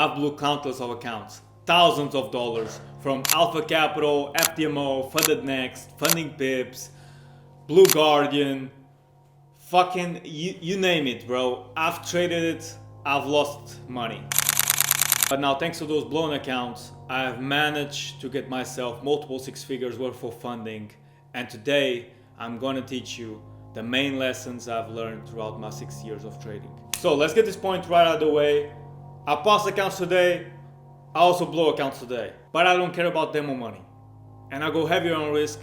I've blew countless of accounts, thousands of dollars from Alpha Capital, FTMO, Funded Next, Funding Pips, Blue Guardian, fucking you name it, bro. I've traded it, I've lost money. But now, thanks to those blown accounts, I have managed to get myself multiple six figures worth of funding. And today, I'm gonna teach you the main lessons I've learned throughout my 6 years of trading. So let's get this point right out of the way. I pass accounts today, I also blow accounts today. But I don't care about demo money. And I go heavier on risk,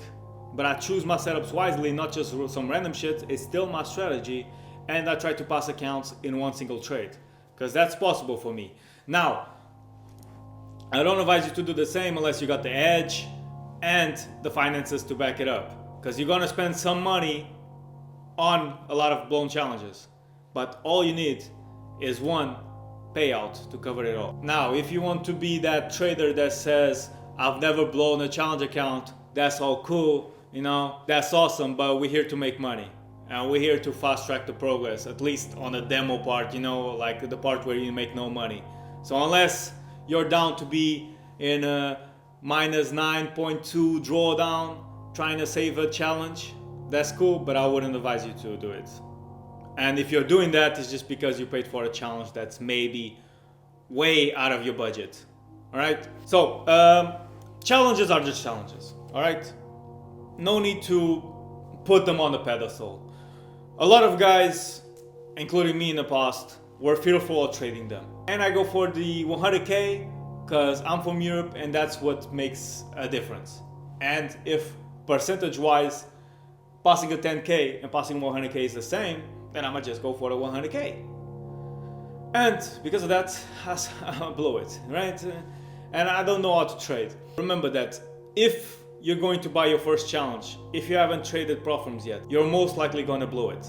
but I choose my setups wisely, not just some random shit. It's still my strategy, and I try to pass accounts in one single trade, because that's possible for me. Now, I don't advise you to do the same unless you got the edge and the finances to back it up, because you're gonna spend some money on a lot of blown challenges, but all you need is one payout to cover it all. Now, if you want to be that trader that says, I've never blown a challenge account, that's all cool, you know, that's awesome, but we're here to make money. And we're here to fast track the progress, at least on the demo part, you know, like the part where you make no money. So unless you're down to be in a minus 9.2 drawdown, trying to save a challenge, that's cool, but I wouldn't advise you to do it. And if you're doing that, it's just because you paid for a challenge that's maybe way out of your budget. All right? So, challenges are just challenges. All right? No need to put them on the pedestal. A lot of guys, including me in the past, were fearful of trading them. And I go for the 100K because I'm from Europe and that's what makes a difference. And if percentage-wise, passing a 10K and passing 100K is the same, then I'm gonna just go for the 100K. And because of that, I blow it, right? And I don't know how to trade. Remember that if you're going to buy your first challenge, if you haven't traded prop firms yet, you're most likely gonna blow it,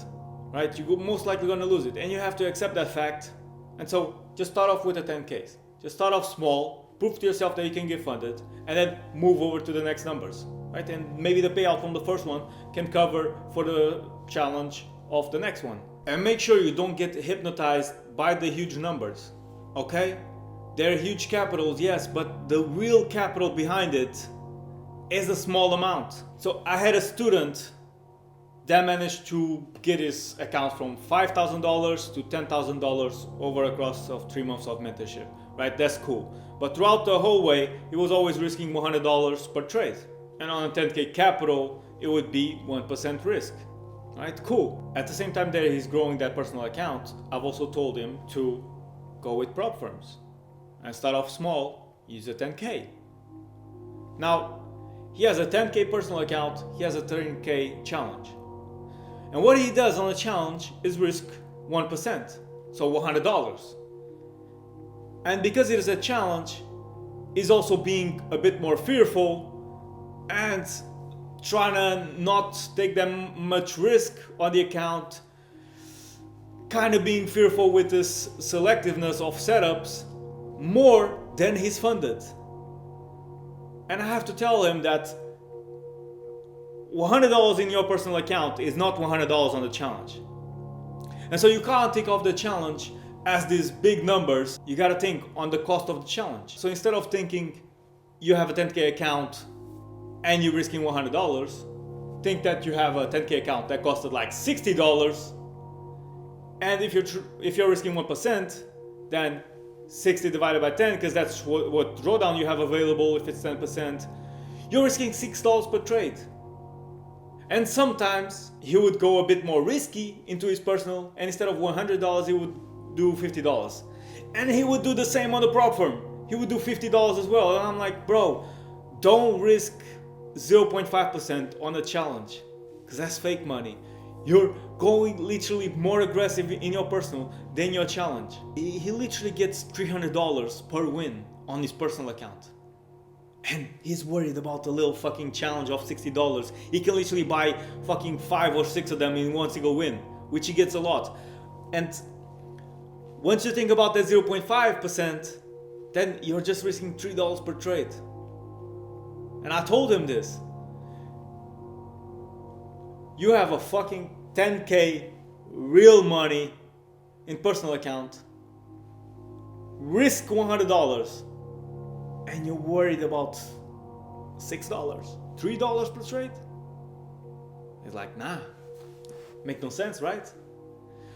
right? You're most likely gonna lose it, and you have to accept that fact. And so just start off with a 10Ks. Just start off small, prove to yourself that you can get funded, and then move over to the next numbers, right? And maybe the payout from the first one can cover for the challenge of the next one. And make sure you don't get hypnotized by the huge numbers, okay? They're huge capitals, yes, but the real capital behind it is a small amount. So I had a student that managed to get his account from $5,000 to $10,000 over a course of 3 months of mentorship, right? That's cool. But throughout the whole way, he was always risking $100 per trade. And on a 10K capital, it would be 1% risk, right? Cool. At the same time that he's growing that personal account, I've also told him to go with prop firms and start off small, use a 10K. Now, he has a 10K personal account, he has a 30K challenge. And what he does on a challenge is risk 1%, so $100. And because it is a challenge, he's also being a bit more fearful and trying to not take that much risk on the account, kind of being fearful with this selectiveness of setups more than he's funded. And I have to tell him that $100 in your personal account is not $100 on the challenge. And so you can't think of the challenge as these big numbers. You gotta think on the cost of the challenge. So instead of thinking you have a 10K account and you're risking $100, think that you have a 10K account that costed like $60. And if you're risking 1%, then 60 divided by 10, because that's what drawdown you have available if it's 10%, you're risking $6 per trade. And sometimes he would go a bit more risky into his personal, and instead of $100, he would do $50. And he would do the same on the prop firm. He would do $50 as well. And I'm like, bro, don't risk 0.5% on a challenge, because that's fake money. You're going literally more aggressive in your personal than your challenge. He literally gets $300 per win on his personal account. And he's worried about a little fucking challenge of $60. He can literally buy fucking 5 or 6 of them in one single win, which he gets a lot. And once you think about that 0.5%, then you're just risking $3 per trade. And I told him this. You have a fucking 10K real money in personal account. risk $100 and you're worried about $6, $3 per trade? It's like, nah, make no sense, right?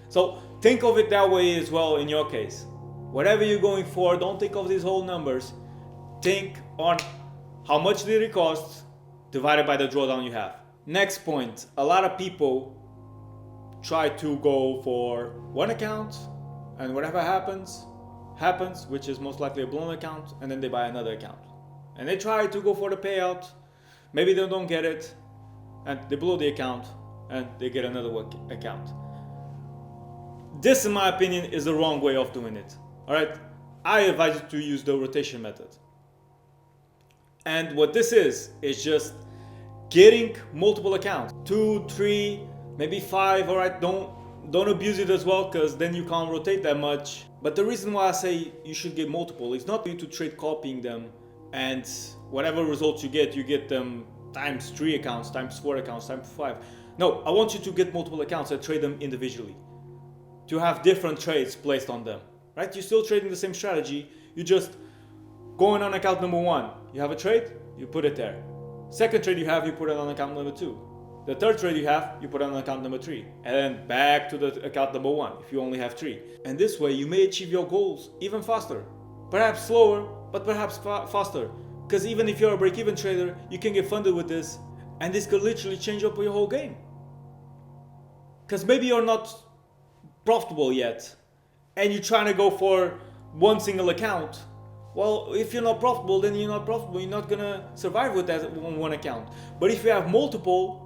So think of it that way as well in your case. Whatever you're going for, don't think of these whole numbers. Think on how much did it cost divided by the drawdown you have. Next point, a lot of people try to go for one account and whatever happens, which is most likely a blown account, and then they buy another account. And they try to go for the payout, maybe they don't get it, and they blow the account and they get another account. This, in my opinion, is the wrong way of doing it. Alright, I advise you to use the rotation method. And what this is just getting multiple accounts, 2, 3, maybe 5. Alright, don't abuse it as well, because then you can't rotate that much. But the reason why I say you should get multiple is not for you to trade copying them, and whatever results you get them times 3 accounts, times 4 accounts, times 5. No, I want you to get multiple accounts and trade them individually, to have different trades placed on them. Right? You're still trading the same strategy. You just going on account number 1. You have a trade, you put it there. Second trade you have, you put it on account number 2. The third trade you have, you put it on account number 3. And then back to the account number 1 if you only have 3. And this way you may achieve your goals even faster. Perhaps slower, but perhaps faster. Because even if you're a break-even trader, you can get funded with this, and this could literally change up your whole game. Because maybe you're not profitable yet, and you're trying to go for one single account. Well, if you're not profitable, then you're not profitable. You're not gonna survive with that one account. But if you have multiple,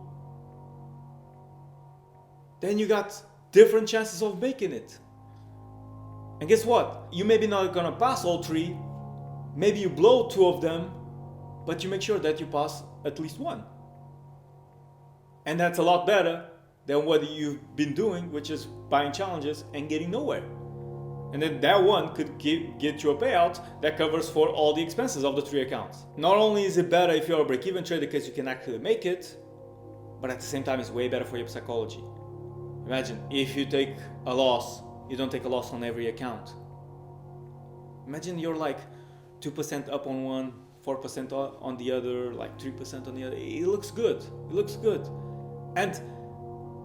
then you got different chances of making it. And guess what? You maybe not gonna pass all 3. Maybe you blow 2 of them, but you make sure that you pass at least 1. And that's a lot better than what you've been doing, which is buying challenges and getting nowhere. And then that one could get you a payout that covers for all the expenses of the 3 accounts. Not only is it better if you're a break-even trader because you can actually make it, but at the same time it's way better for your psychology. Imagine if you take a loss, you don't take a loss on every account. Imagine you're like 2% up on one, 4% on the other, like 3% on the other. It looks good. It looks good. And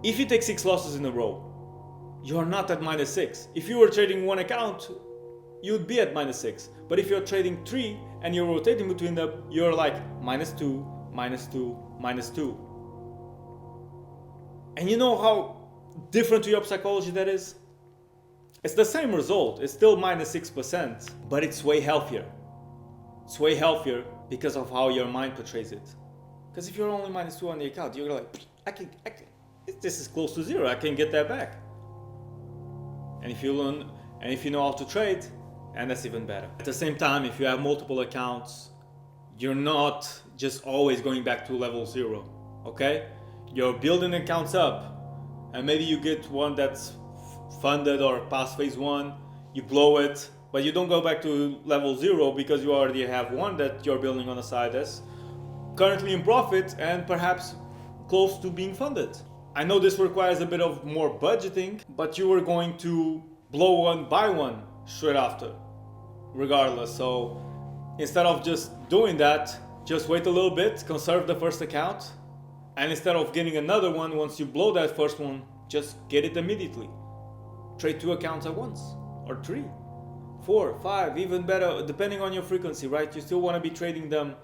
if you take 6 losses in a row, you're not at -6. If you were trading one account, you'd be at -6. But if you're trading 3 and you're rotating between them, you're like -2, -2, -2. And you know how different to your psychology that is? It's the same result. It's still -6%, but it's way healthier. It's way healthier because of how your mind portrays it. Because if you're only -2 on the account, you're like, I can, this is close to 0. I can get that back. And if you learn, and if you know how to trade, and that's even better. At the same time, if you have multiple accounts, you're not just always going back to level 0. Okay? You're building accounts up, and maybe you get one that's funded or past phase 1, you blow it, but you don't go back to level 0 because you already have one that you're building on the side that's currently in profit and perhaps close to being funded. I know this requires a bit of more budgeting, but you were going to blow one, buy one straight after, regardless. So instead of just doing that, just wait a little bit, conserve the first account, and instead of getting another one once you blow that first one, just get it immediately. Trade 2 accounts at once, or 3, 4, 5, even better, depending on your frequency, right? You still want to be trading them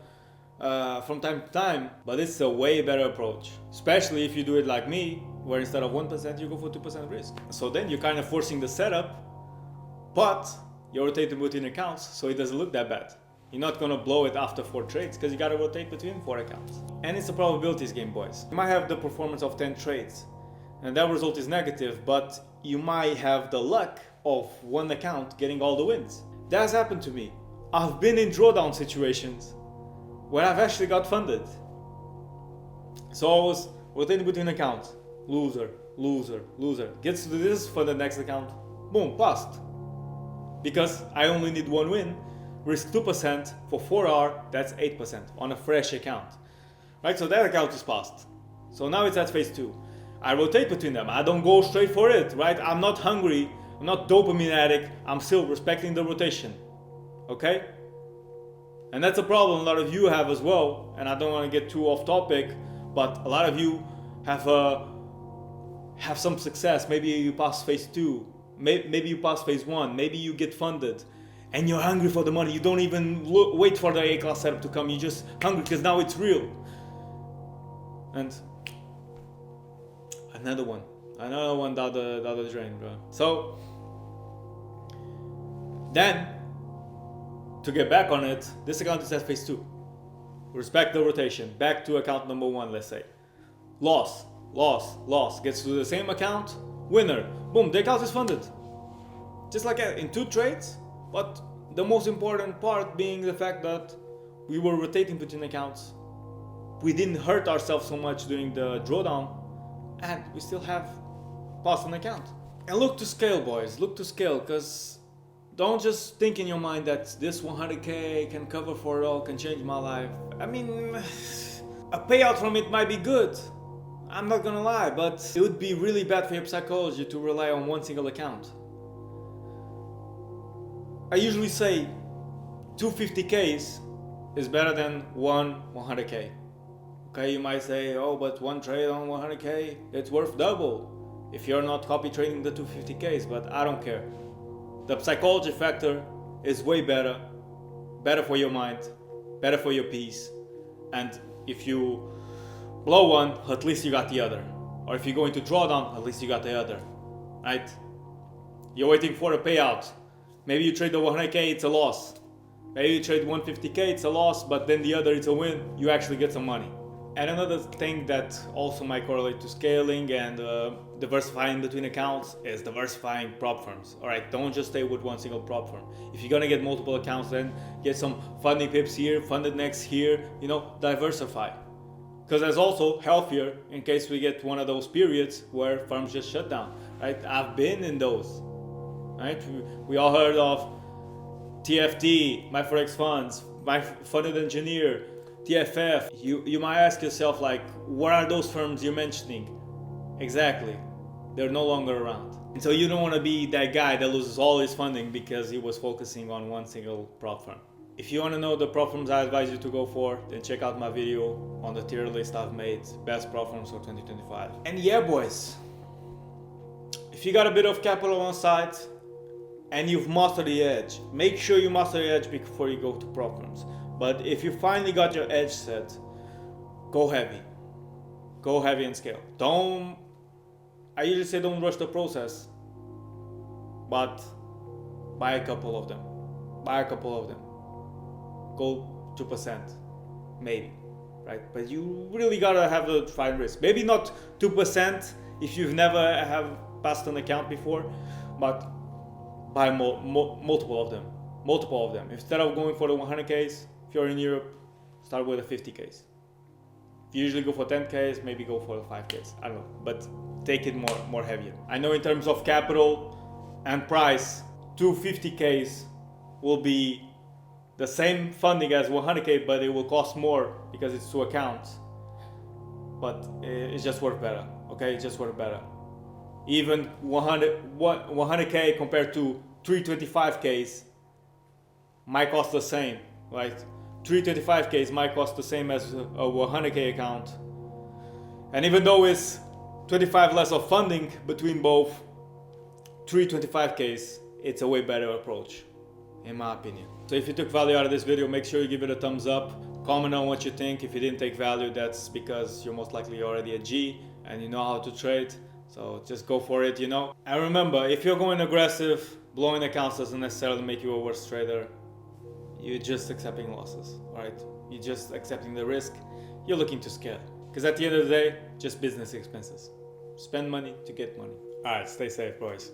from time to time, but it's a way better approach, especially if you do it like me, where instead of 1% you go for 2% risk. So then you're kind of forcing the setup, but you're rotating between accounts, so it doesn't look that bad. You're not gonna blow it after 4 trades because you gotta rotate between 4 accounts. And it's a probabilities game, boys. You might have the performance of 10 trades and that result is negative, but you might have the luck of one account getting all the wins. That has happened to me. I've been in drawdown situations where I've actually got funded. So I was rotating between accounts. Loser, loser, loser. Gets to this for the next account. Boom, passed. Because I only need 1 win. Risk 2% for 4 hours, that's 8% on a fresh account. Right, so that account is passed. So now it's at phase 2. I rotate between them. I don't go straight for it, right? I'm not hungry I'm not dopamine addict. I'm still respecting the rotation. Okay? And that's a problem a lot of you have as well. And I don't want to get too off topic, but a lot of you have some success. Maybe you pass phase 2. Maybe you pass phase 1. Maybe you get funded. And you're hungry for the money. You don't even wait for the A-class setup to come. You're just hungry because now it's real. And another one down the drain, bro. So then, to get back on it, this account is at phase 2. Respect the rotation. Back to account number 1, let's say. Loss. Gets to the same account. Winner. Boom, the account is funded. Just like that, in 2 trades. But the most important part being the fact that we were rotating between accounts. We didn't hurt ourselves so much during the drawdown. And we still have passed an account. And look to scale, boys. Look to scale, because don't just think in your mind that this 100k can cover for it all, can change my life. I mean, a payout from it might be good. I'm not gonna lie, but it would be really bad for your psychology to rely on one single account. I usually say 250Ks is better than one 100K. Okay, you might say, oh, but one trade on 100K, it's worth double if you're not copy trading the 250Ks, but I don't care. The psychology factor is way better for your mind, better for your peace. And if you blow one, at least you got the other. Or if you go into drawdown, at least you got the other, right? You're waiting for a payout. Maybe you trade the 100K, it's a loss. Maybe you trade 150K, it's a loss, but then the other, it's a win. You actually get some money. And another thing that also might correlate to scaling and diversifying between accounts is diversifying prop firms. All right, don't just stay with one single prop firm. If you're gonna get multiple accounts, then get some funding pips here, funded next here, diversify. Because that's also healthier in case we get one of those periods where firms just shut down, right? I've been in those, right? We all heard of TFT, My Forex Funds, My Funded Engineer, TFF. You might ask yourself, like, what are those firms you're mentioning? Exactly, they're no longer around. And so you don't want to be that guy that loses all his funding because he was focusing on one single prop firm. If you want to know the prop firms I advise you to go for, then check out my video on the tier list I've made, best prop firms for 2025. And yeah, boys, if you got a bit of capital on site and you've mastered the edge, make sure you master the edge before you go to prop firms. But if you finally got your edge set, go heavy. Go heavy and scale. I usually say don't rush the process, but buy a couple of them. Go 2%, maybe, right? But you really gotta have a fine risk. Maybe not 2% if you've never have passed an account before, but buy multiple of them. Instead of going for the 100Ks, if you're in Europe, start with the 50Ks. If you usually go for 10Ks, maybe go for the 5Ks. I don't know, but take it more heavier. I know in terms of capital and price, 250Ks will be the same funding as 100K, but it will cost more because it's 2 accounts. But it's just worth better, okay? It's just worth better. Even 100K compared to 325Ks might cost the same, right? 325Ks might cost the same as a 100K account. And even though it's 25 less of funding between both 325Ks, it's a way better approach, in my opinion. So if you took value out of this video, make sure you give it a thumbs up. Comment on what you think. If you didn't take value, that's because you're most likely already a G and you know how to trade. So just go for it, And remember, if you're going aggressive, blowing accounts doesn't necessarily make you a worse trader. You're just accepting losses, all right? You're just accepting the risk. You're looking to scale. Because at the end of the day, just business expenses. Spend money to get money. All right, stay safe, boys.